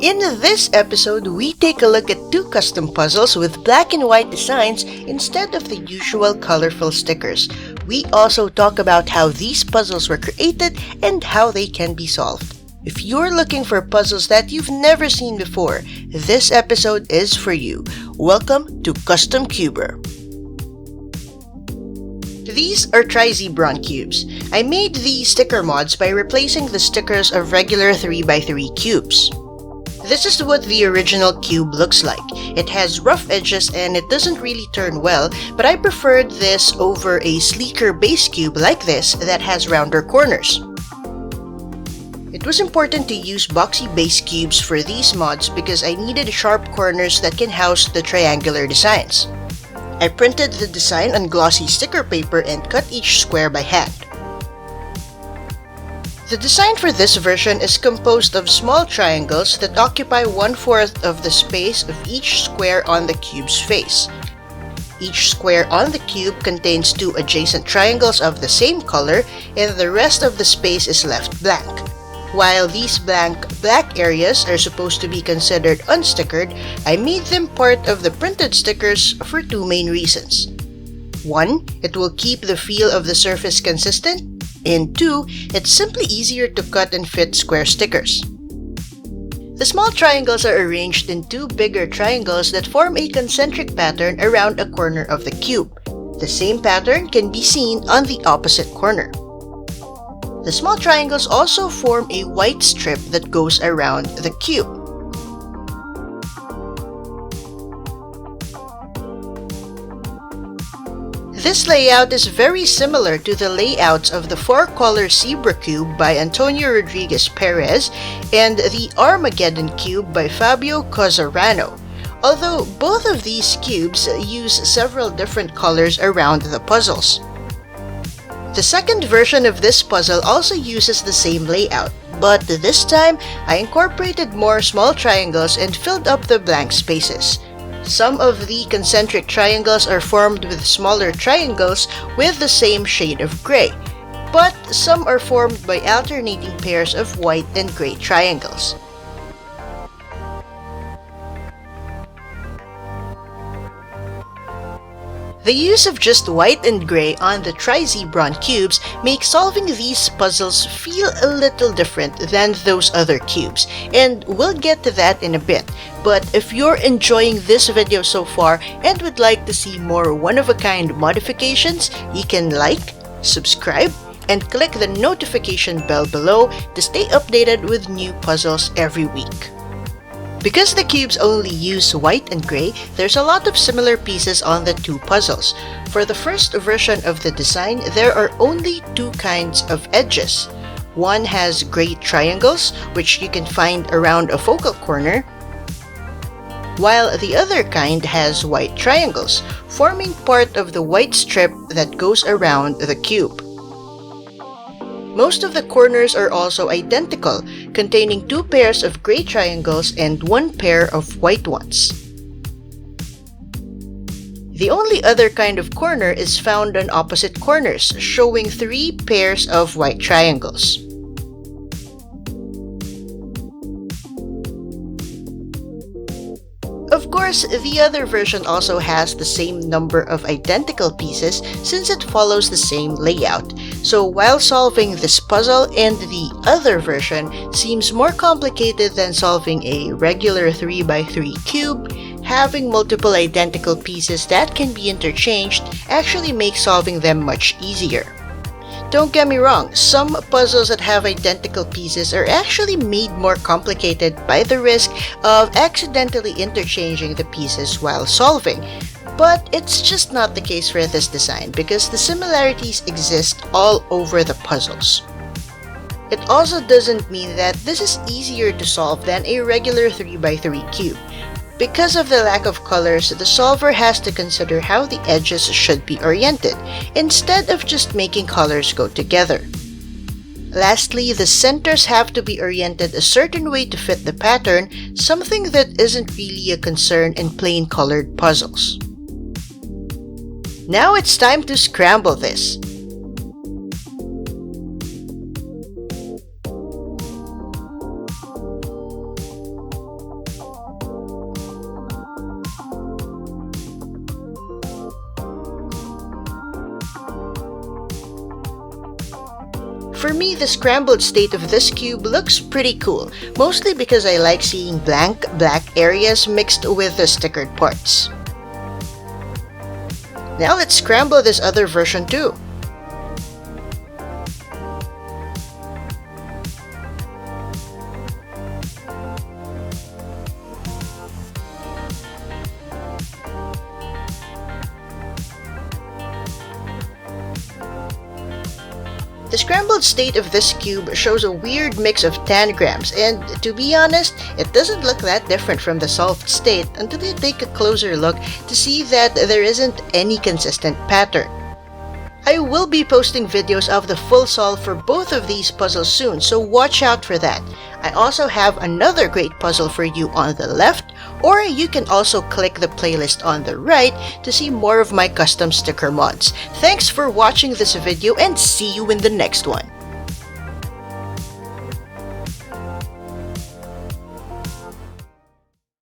In this episode, we take a look at two custom puzzles with black and white designs instead of the usual colorful stickers. We also talk about how these puzzles were created and how they can be solved. If you're looking for puzzles that you've never seen before, this episode is for you. Welcome to Custom Cuber. These are Tri-Zebron cubes. I made these sticker mods by replacing the stickers of regular 3x3 cubes. This is what the original cube looks like. It has rough edges and it doesn't really turn well, but I preferred this over a sleeker base cube like this that has rounder corners. It was important to use boxy base cubes for these mods because I needed sharp corners that can house the triangular designs. I printed the design on glossy sticker paper and cut each square by hand. The design for this version is composed of small triangles that occupy 1/4 of the space of each square on the cube's face. Each square on the cube contains two adjacent triangles of the same color, and the rest of the space is left blank. While these black areas are supposed to be considered unstickered, I made them part of the printed stickers for two main reasons. One, it will keep the feel of the surface consistent, and two, it's simply easier to cut and fit square stickers. The small triangles are arranged in two bigger triangles that form a concentric pattern around a corner of the cube. The same pattern can be seen on the opposite corner. The small triangles also form a white strip that goes around the cube. This layout is very similar to the layouts of the four-color Zebra Cube by Antonio Rodriguez Perez and the Armageddon Cube by Fabio Cozzarano, although both of these cubes use several different colors around the puzzles. The second version of this puzzle also uses the same layout, but this time I incorporated more small triangles and filled up the blank spaces. Some of the concentric triangles are formed with smaller triangles with the same shade of gray, but some are formed by alternating pairs of white and gray triangles. The use of just white and gray on the Tri-Zebron cubes makes solving these puzzles feel a little different than those other cubes, and we'll get to that in a bit. But if you're enjoying this video so far and would like to see more one-of-a-kind modifications, you can like, subscribe, and click the notification bell below to stay updated with new puzzles every week. Because the cubes only use white and gray, there's a lot of similar pieces on the two puzzles. For the first version of the design, there are only two kinds of edges. One has gray triangles, which you can find around a focal corner, while the other kind has white triangles, forming part of the white strip that goes around the cube. Most of the corners are also identical, containing two pairs of gray triangles and one pair of white ones. The only other kind of corner is found on opposite corners, showing three pairs of white triangles. Of course, the other version also has the same number of identical pieces since it follows the same layout. So while solving this puzzle and the other version seems more complicated than solving a regular 3x3 cube, having multiple identical pieces that can be interchanged actually makes solving them much easier. Don't get me wrong, some puzzles that have identical pieces are actually made more complicated by the risk of accidentally interchanging the pieces while solving. But it's just not the case for this design because the similarities exist all over the puzzles. It also doesn't mean that this is easier to solve than a regular 3x3 cube. Because of the lack of colors, the solver has to consider how the edges should be oriented, instead of just making colors go together. Lastly, the centers have to be oriented a certain way to fit the pattern, something that isn't really a concern in plain colored puzzles. Now it's time to scramble this. For me, the scrambled state of this cube looks pretty cool, mostly because I like seeing blank black areas mixed with the stickered parts. Now let's scramble this other version too. The scrambled state of this cube shows a weird mix of tangrams, and to be honest, it doesn't look that different from the solved state until you take a closer look to see that there isn't any consistent pattern. I will be posting videos of the full solve for both of these puzzles soon, so watch out for that. I also have another great puzzle for you on the left, or you can also click the playlist on the right to see more of my custom sticker mods. Thanks for watching this video and see you in the next one.